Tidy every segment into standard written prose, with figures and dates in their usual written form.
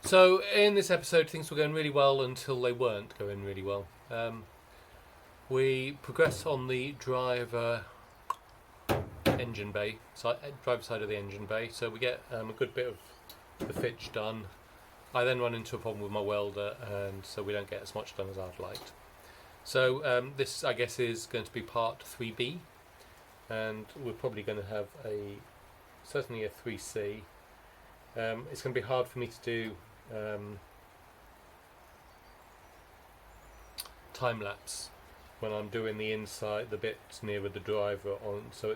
So in this episode, things were going really well until they weren't going really well. We progress on the driver engine bay, driver side of the engine bay. So we get a good bit of the fitch done. I then run into a problem with my welder, and so we don't get as much done as I'd liked. So this, I guess, is going to be part 3B, and we're probably going to have certainly a 3C. It's going to be hard for me to do time lapse when I'm doing the inside, the bits nearer the driver on. So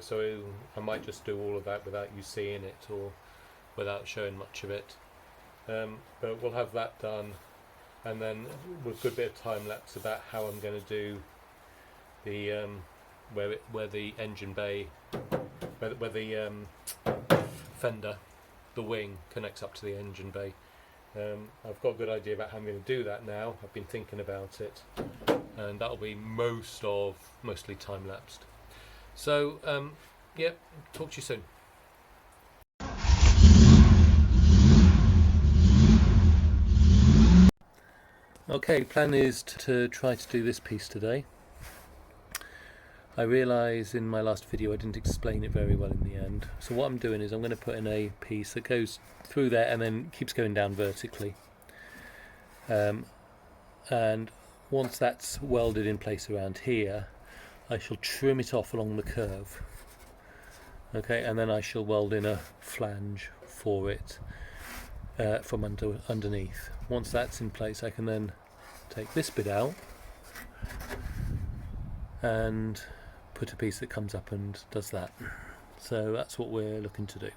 I might just do all of that without you seeing it or without showing much of it. But we'll have that done, and then with a good bit of time lapse about how I'm going to do the where the engine bay, where the fender, the wing connects up to the engine bay. I've got a good idea about how I'm going to do that now. I've been thinking about it, and that'll be mostly time lapsed. So yeah, talk to you soon. Okay, plan is to try to do this piece today. I realise in my last video I didn't explain it very well in the end. So what I'm doing is I'm going to put in a piece that goes through there and then keeps going down vertically. And once that's welded in place around here, I shall trim it off along the curve. Okay, and then I shall weld in a flange for it from underneath. Once that's in place, I can then take this bit out and put a piece that comes up and does that. So that's what we're looking to do.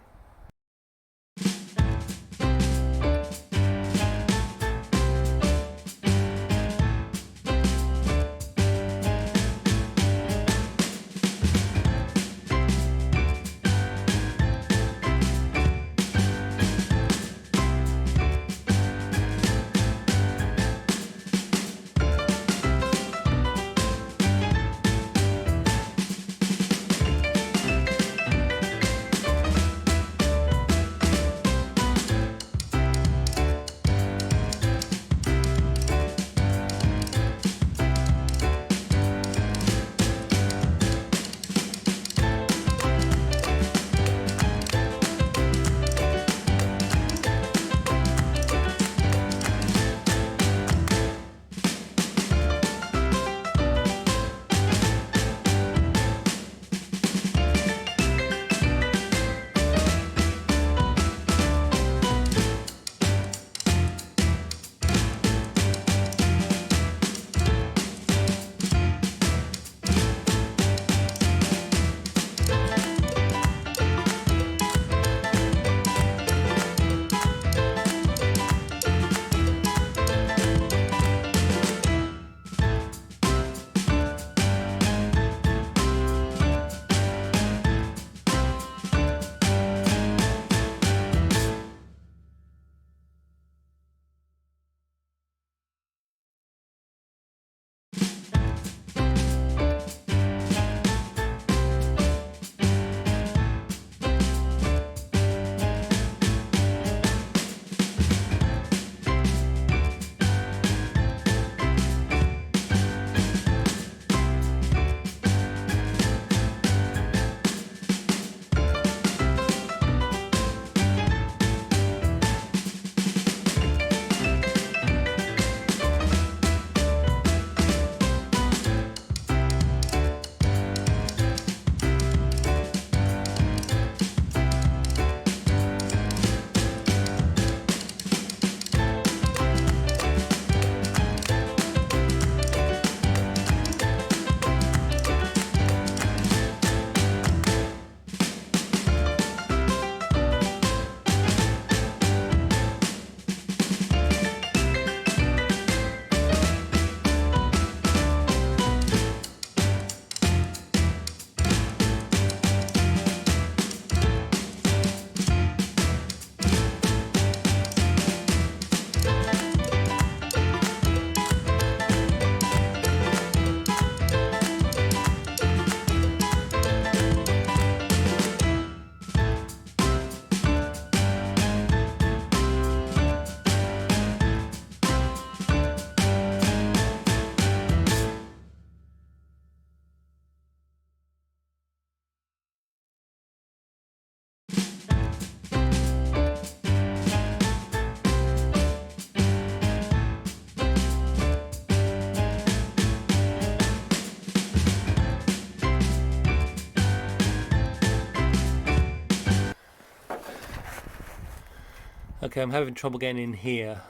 Okay, I'm having trouble getting in here.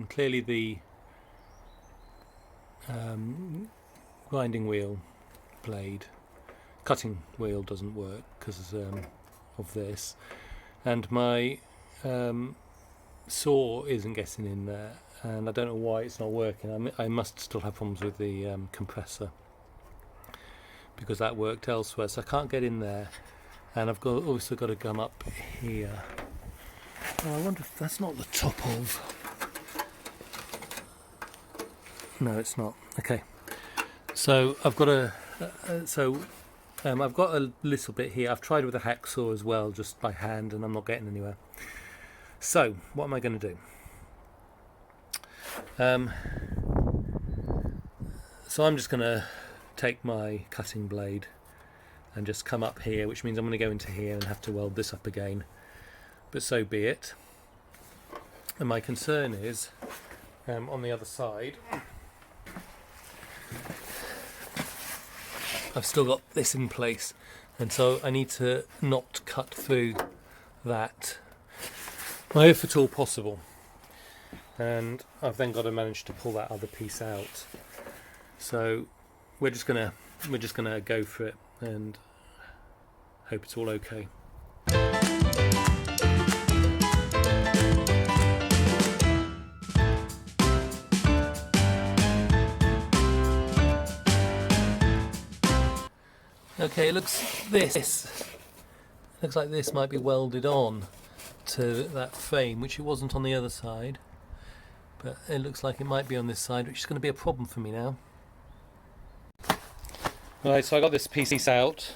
Clearly the grinding wheel blade, cutting wheel doesn't work because of this, and my saw isn't getting in there, and I don't know why it's not working. I must still have problems with the compressor, because that worked elsewhere, so I can't get in there, and I've also got to come up here. Oh, I wonder if that's not the top of... No, it's not. Okay, so I've got I've got a little bit here. I've tried with a hacksaw as well, just by hand, and I'm not getting anywhere. So what am I going to do? So I'm just going to take my cutting blade and just come up here, which means I'm going to go into here and have to weld this up again, but so be it. And my concern is on the other side I've still got this in place, and so I need to not cut through that, if at all possible, and I've then got to manage to pull that other piece out. So we're just gonna go for it and hope it's all okay. Okay, it looks like this might be welded on to that frame, which it wasn't on the other side, but it looks like it might be on this side, which is going to be a problem for me now. Right, so I got this piece out.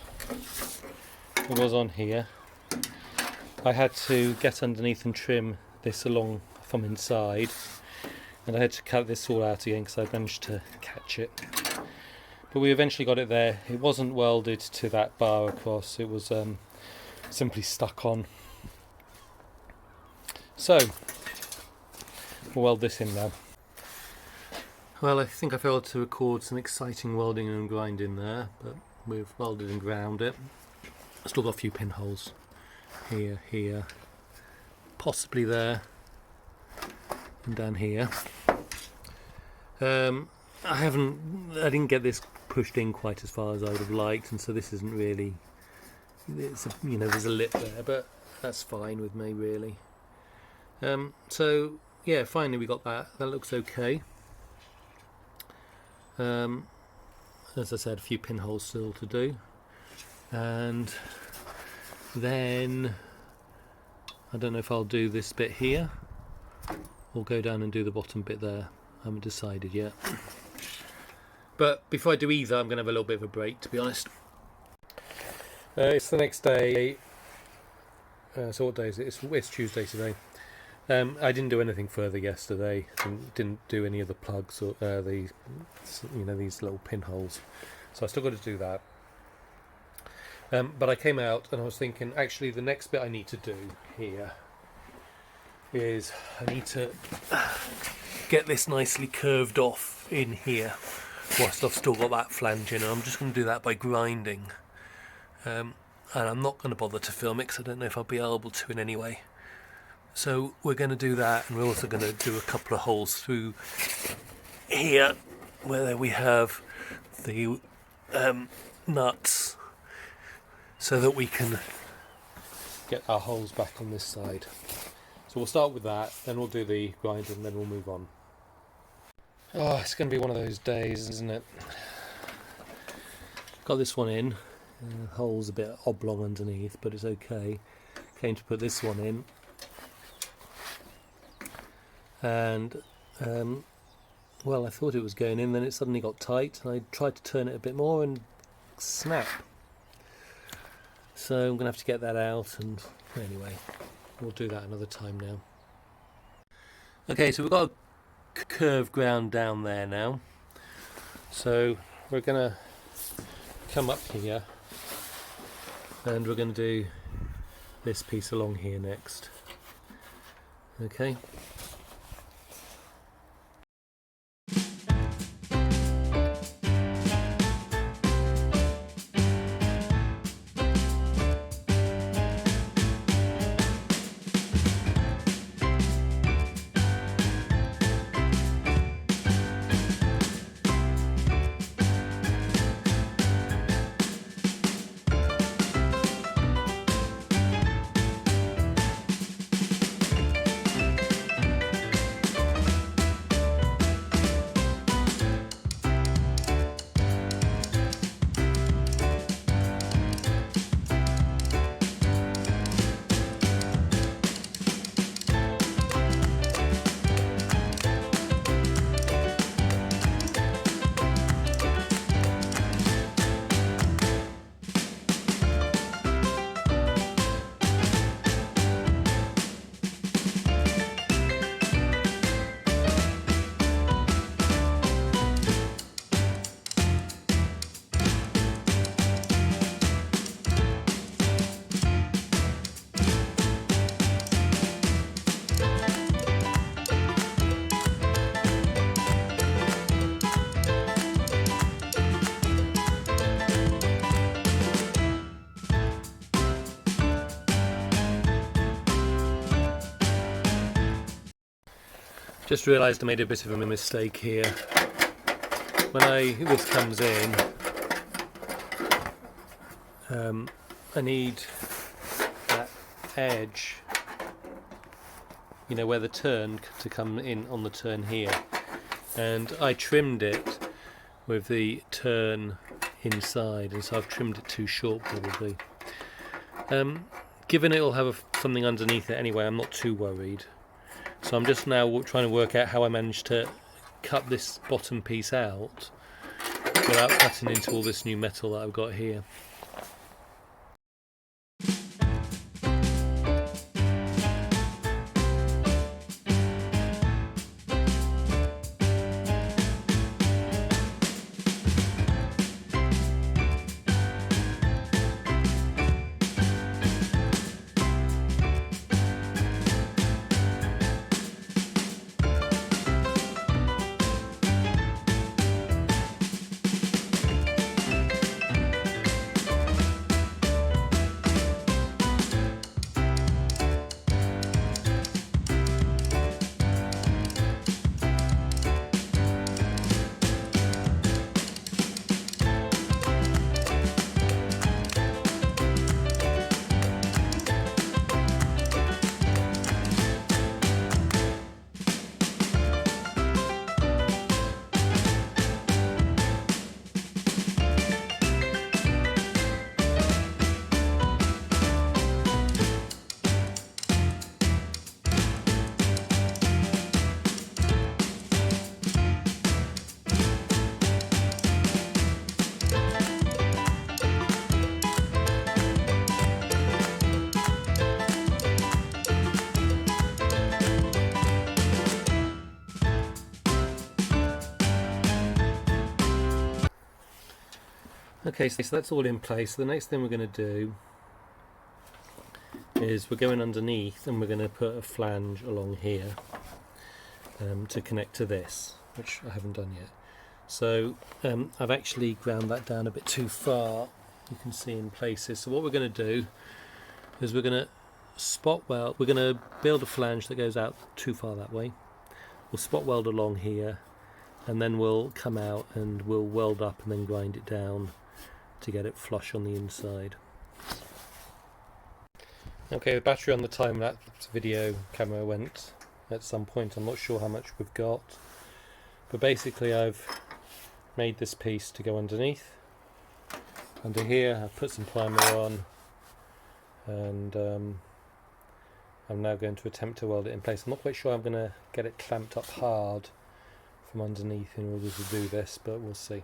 It was on here. I had to get underneath and trim this along from inside, and I had to cut this all out again because I managed to catch it. But we eventually got it there. It wasn't welded to that bar across, it was simply stuck on. So we'll weld this in now. Well, I think I failed to record some exciting welding and grinding there, but we've welded and ground it. Still got a few pinholes here, possibly there, and down here. I didn't get this pushed in quite as far as I would have liked, and so this isn't really, there's a lip there, but that's fine with me really. So yeah, finally we got that looks okay. As I said, a few pinholes still to do, and then I don't know if I'll do this bit here or go down and do the bottom bit there. I haven't decided yet. But before I do either, I'm going to have a little bit of a break, to be honest. It's the next day. So what day is it? It's Tuesday today. I didn't do anything further yesterday. Didn't do any of the plugs or these little pinholes. So I still got to do that. But I came out and I was thinking, actually, the next bit I need to do here is I need to get this nicely curved off in here, whilst I've still got that flange in, and I'm just going to do that by grinding. And I'm not going to bother to film it because I don't know if I'll be able to in any way. So we're going to do that, and we're also going to do a couple of holes through here where we have the nuts, so that we can get our holes back on this side. So we'll start with that, then we'll do the grind, and then we'll move on. Oh, it's going to be one of those days, isn't it? Got this one in. The hole's a bit oblong underneath, but it's okay. Came to put this one in. And, well, I thought it was going in, then it suddenly got tight, and I tried to turn it a bit more, and snap. So I'm going to have to get that out, and anyway, we'll do that another time now. Okay, so we've got a curved ground down there now. So we're going to come up here, and we're going to do this piece along here next. Okay. Just realised I made a bit of a mistake here. When this comes in, I need that edge, you know, where the turn to come in on the turn here, and I trimmed it with the turn inside, and so I've trimmed it too short probably. Given it'll have something underneath it anyway, I'm not too worried. So I'm just now trying to work out how I managed to cut this bottom piece out without cutting into all this new metal that I've got here. Okay, so that's all in place. The next thing we're going to do is we're going underneath and we're going to put a flange along here to connect to this, which I haven't done yet. So I've actually ground that down a bit too far, you can see in places. So what we're going to do is we're going to we're going to build a flange that goes out too far that way. We'll spot weld along here, and then we'll come out and we'll weld up and then grind it down to get it flush on the inside. Okay, the battery on the time-lapse video camera went at some point. I'm not sure how much we've got, but basically I've made this piece to go underneath. Under here I've put some primer on, and I'm now going to attempt to weld it in place. I'm not quite sure I'm going to get it clamped up hard from underneath in order to do this, but we'll see.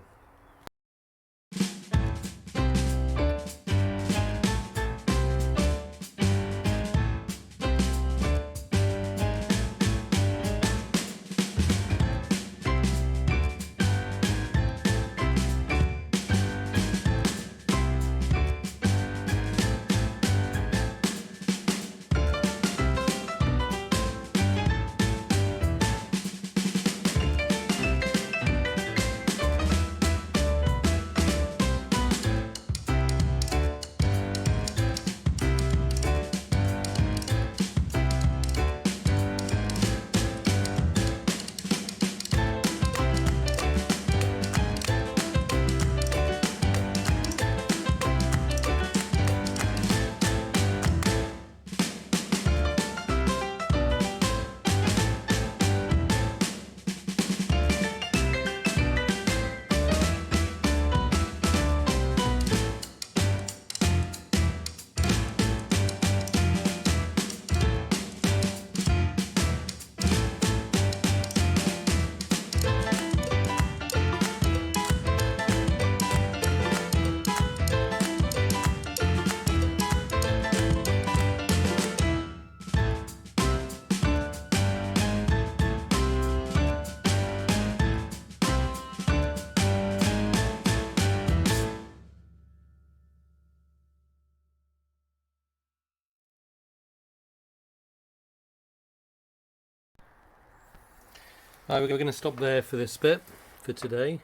We're going to stop there for this bit for today.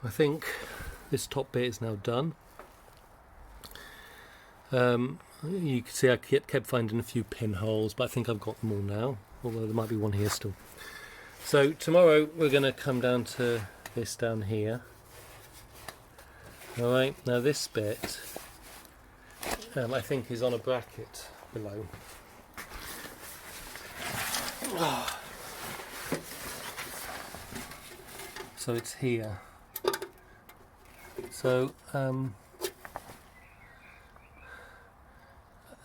I think this top bit is now done. You can see I kept finding a few pinholes, but I think I've got them all now. although there might be one here still. So tomorrow we're going to come down to this down here. Alright, now this bit I think is on a bracket below. So it's here. So I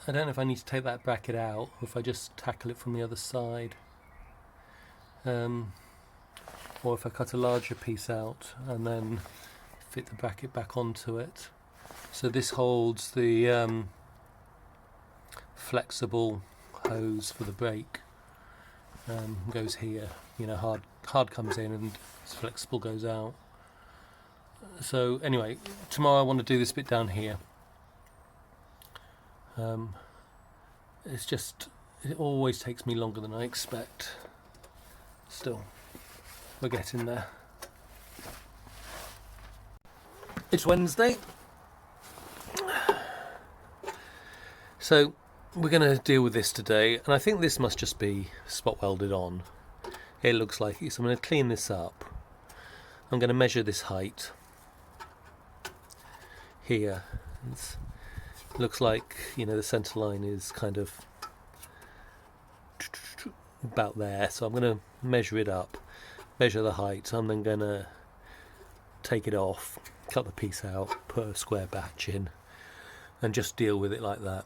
don't know if I need to take that bracket out or if I just tackle it from the other side, or if I cut a larger piece out and then fit the bracket back onto it. So this holds the flexible hose for the brake, goes here, you know, hard comes in and flexible goes out. So anyway, tomorrow I want to do this bit down here. It's just, it always takes me longer than I expect. Still, we're getting there. It's Wednesday. So we're going to deal with this today, and I think this must just be spot welded on. It looks like it, so I'm going to clean this up. I'm going to measure this height here. It looks like, you know, the centre line is kind of about there, so I'm going to measure it up, measure the height. I'm then going to take it off, cut the piece out, put a square batch in, and just deal with it like that,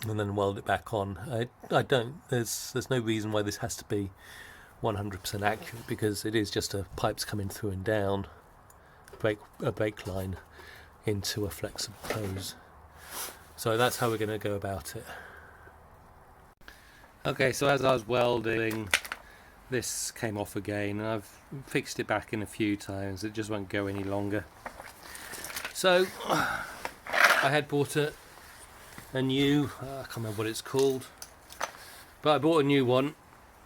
and then weld it back on. There's no reason why this has to be 100% accurate, because it is just a pipes coming through and down, a brake line into a flexible hose. So that's how we're going to go about it. Okay, so as I was welding, this came off again, and I've fixed it back in a few times. It just won't go any longer. So I had bought a new, I can't remember what it's called, but I bought a new one,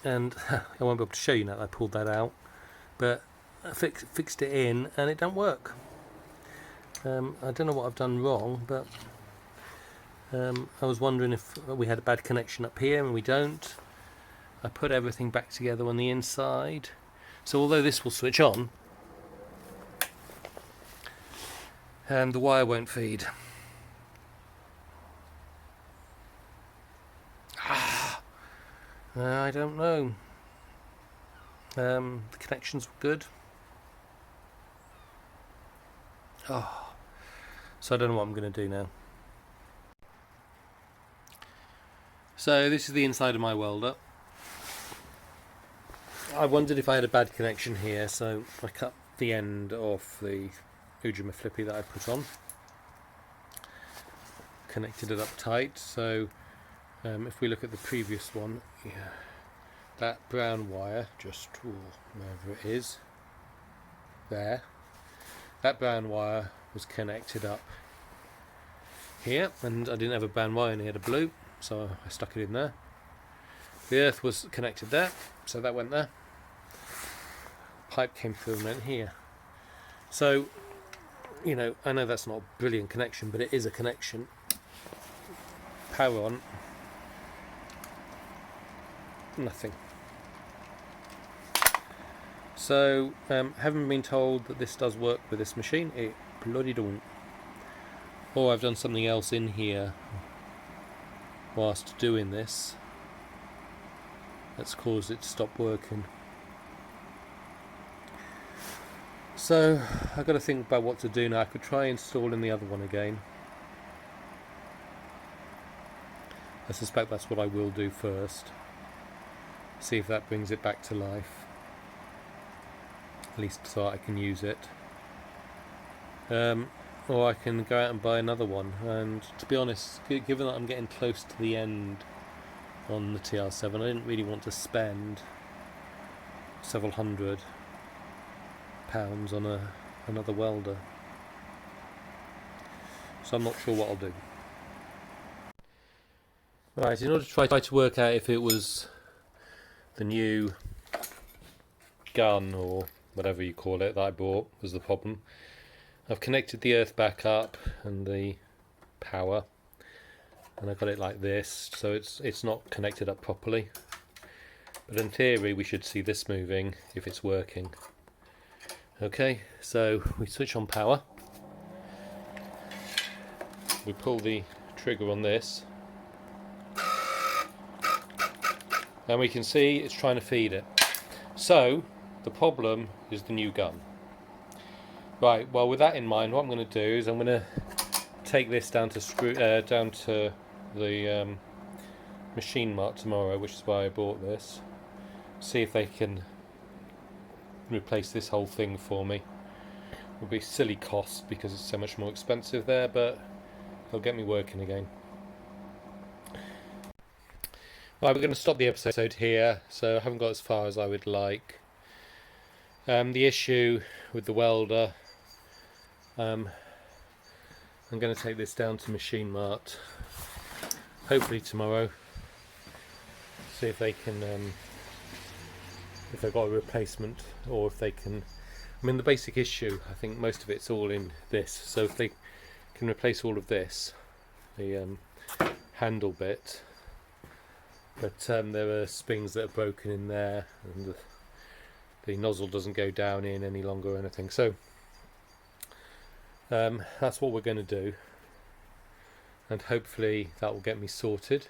and I won't be able to show you now that I pulled that out, but I fixed it in and it don't work. I don't know what I've done wrong, but I was wondering if we had a bad connection up here, and we don't. I put everything back together on the inside, so although this will switch on, the wire won't feed. I don't know. The connections were good. So I don't know what I'm going to do now. So this is the inside of my welder. I wondered if I had a bad connection here, so I cut the end off the Ujima flippy that I put on, connected it up tight. So if we look at the previous one, yeah, that brown wire, just wherever it is, there, that brown wire was connected up here, and I didn't have a brown wire near the blue, so I stuck it in there. The earth was connected there, so that went there. Pipe came through and went here. So, you know, I know that's not a brilliant connection, but it is a connection. Power on. Nothing. So, having been told that this does work with this machine, it bloody don't. Or I've done something else in here whilst doing this that's caused it to stop working. So I've got to think about what to do now. I could try installing the other one again. I suspect that's what I will do first. See if that brings it back to life. At least so I can use it. Or I can go out and buy another one. And to be honest, given that I'm getting close to the end on the TR7, I didn't really want to spend several £100 on another welder. So I'm not sure what I'll do. Right, in order to try to work out if it was the new gun or whatever you call it that I bought was the problem, I've connected the earth back up and the power, and I've got it like this, so it's not connected up properly. but in theory we should see this moving if it's working. Okay, so we switch on power, we pull the trigger on this, and we can see it's trying to feed it. So the problem is the new gun. Right, well, with that in mind, what I'm going to do is I'm going to take this down to the machine mart tomorrow, which is why I bought this. See if they can replace this whole thing for me. It will be silly cost because it's so much more expensive there, but they'll get me working again. Right, we're going to stop the episode here, so I haven't got as far as I would like. The issue with the welder, I'm going to take this down to Machine Mart, hopefully tomorrow, see if they can, if they've got a replacement, or if they can, I mean the basic issue, I think most of it's all in this, so if they can replace all of this, the handle bit, but there are springs that are broken in there, and the nozzle doesn't go down in any longer or anything, so that's what we're going to do, and hopefully that will get me sorted.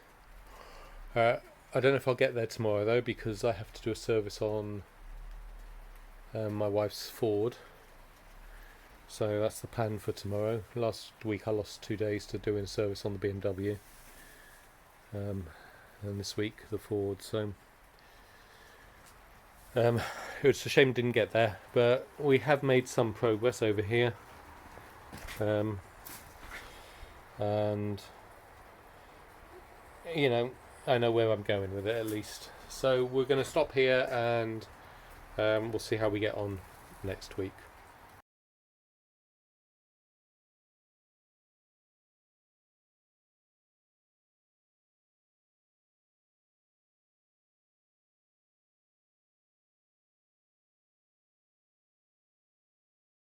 I don't know if I'll get there tomorrow though, because I have to do a service on my wife's Ford, so that's the plan for tomorrow. Last week I lost 2 days to doing a service on the BMW, and this week the Ford, so it's a shame I didn't get there, but we have made some progress over here, and you know, I know where I'm going with it at least. So we're going to stop here, and we'll see how we get on next week.